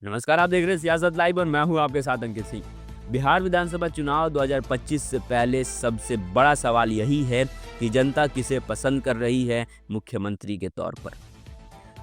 नमस्कार, आप देख रहे हैं सियासत लाइव और मैं हूं आपके साथ अंकित सिंह। बिहार विधानसभा चुनाव 2025 से पहले सबसे बड़ा सवाल यही है कि जनता किसे पसंद कर रही है मुख्यमंत्री के तौर पर।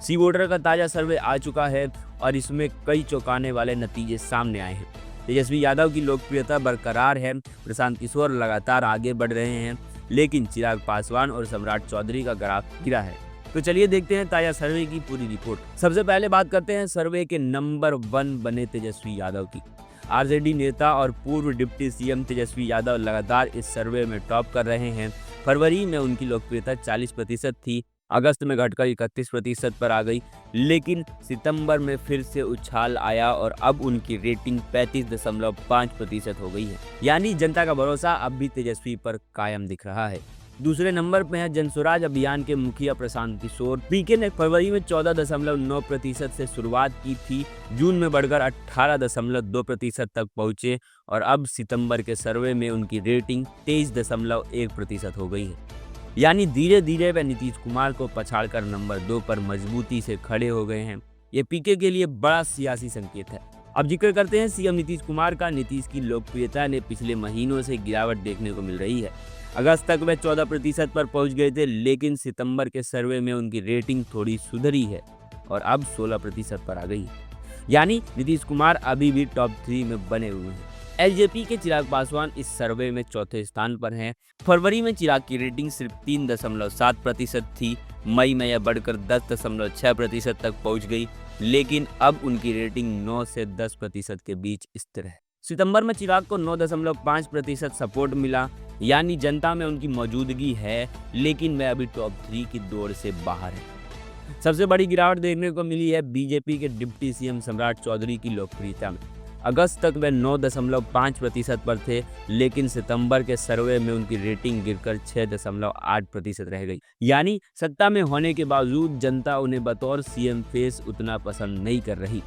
सी वोटर का ताजा सर्वे आ चुका है और इसमें कई चौंकाने वाले नतीजे सामने आए हैं। तेजस्वी यादव की लोकप्रियता बरकरार है, प्रशांत किशोर लगातार आगे बढ़ रहे हैं, लेकिन चिराग पासवान और सम्राट चौधरी का ग्राफ गिरा है। तो चलिए देखते हैं ताजा सर्वे की पूरी रिपोर्ट। सबसे पहले बात करते हैं सर्वे के नंबर 1 बने तेजस्वी यादव की। आरजेडी नेता और पूर्व डिप्टी सीएम तेजस्वी यादव लगातार इस सर्वे में टॉप कर रहे हैं। फरवरी में उनकी लोकप्रियता 40% थी, अगस्त में घटकर 31% पर आ गई, लेकिन सितंबर में फिर से उछाल आया और अब उनकी रेटिंग 35.5% हो गई है। यानी जनता का भरोसा अब भी तेजस्वी पर कायम दिख रहा है। दूसरे नंबर पे है जनसुराज अभियान के मुखिया प्रशांत किशोर। पीके ने फरवरी में 14.9% से शुरुआत की थी, जून में बढ़कर 18.2% तक पहुंचे और अब सितंबर के सर्वे में उनकी रेटिंग 23.1% हो गई है। यानी धीरे धीरे वे नीतीश कुमार को पछाड़कर नंबर 2 पर मजबूती से खड़े हो गए हैं। ये पीके के लिए बड़ा सियासी संकेत है। अब जिक्र करते हैं सीएम नीतीश कुमार का। नीतीश की लोकप्रियता ने पिछले महीनों से गिरावट देखने को मिल रही है। अगस्त तक वे 14% पर पहुंच गए थे, लेकिन सितंबर के सर्वे में उनकी रेटिंग थोड़ी सुधरी है और अब 16% पर आ गई है। यानी नीतीश कुमार अभी भी टॉप 3 में बने हुए हैं। एलजेपी के चिराग पासवान इस सर्वे में चौथे स्थान पर हैं। फरवरी में चिराग की रेटिंग सिर्फ 3.7% थी, मई में यह बढ़कर 10.6% तक पहुंच गई, लेकिन अब उनकी रेटिंग 9 से 10% के बीच स्थिर है। सितंबर में चिराग को 9.5% सपोर्ट मिला, यानी जनता में उनकी मौजूदगी है, लेकिन वह अभी टॉप 3 की दौड़ से बाहर है। सबसे बड़ी गिरावट देखने को मिली है बीजेपी के डिप्टी सीएम सम्राट चौधरी की लोकप्रियता में। अगस्त तक वे 9.5% पर थे, लेकिन सितंबर के सर्वे में उनकी रेटिंग गिरकर 6.8% रह गई। यानी सत्ता में होने के बावजूद जनता उन्हें बतौर सीएम फेस उतना पसंद नहीं कर रही।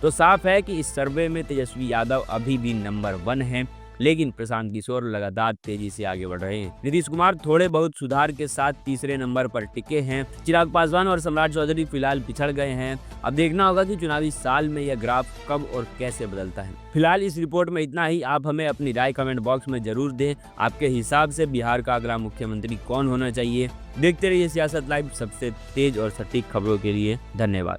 तो साफ है कि इस सर्वे में तेजस्वी यादव अभी भी नंबर 1 हैं, लेकिन प्रशांत किशोर लगातार तेजी से आगे बढ़ रहे हैं। नीतीश कुमार थोड़े बहुत सुधार के साथ तीसरे नंबर पर टिके हैं। चिराग पासवान और सम्राट चौधरी फिलहाल पिछड़ गए हैं। अब देखना होगा कि चुनावी साल में यह ग्राफ कब और कैसे बदलता है। फिलहाल इस रिपोर्ट में इतना ही। आप हमें अपनी राय कमेंट बॉक्स में जरूर दें। आपके हिसाब से बिहार का अगला मुख्यमंत्री कौन होना चाहिए? देखते रहिए सियासत लाइव। सबसे तेज और सटीक खबरों के लिए धन्यवाद।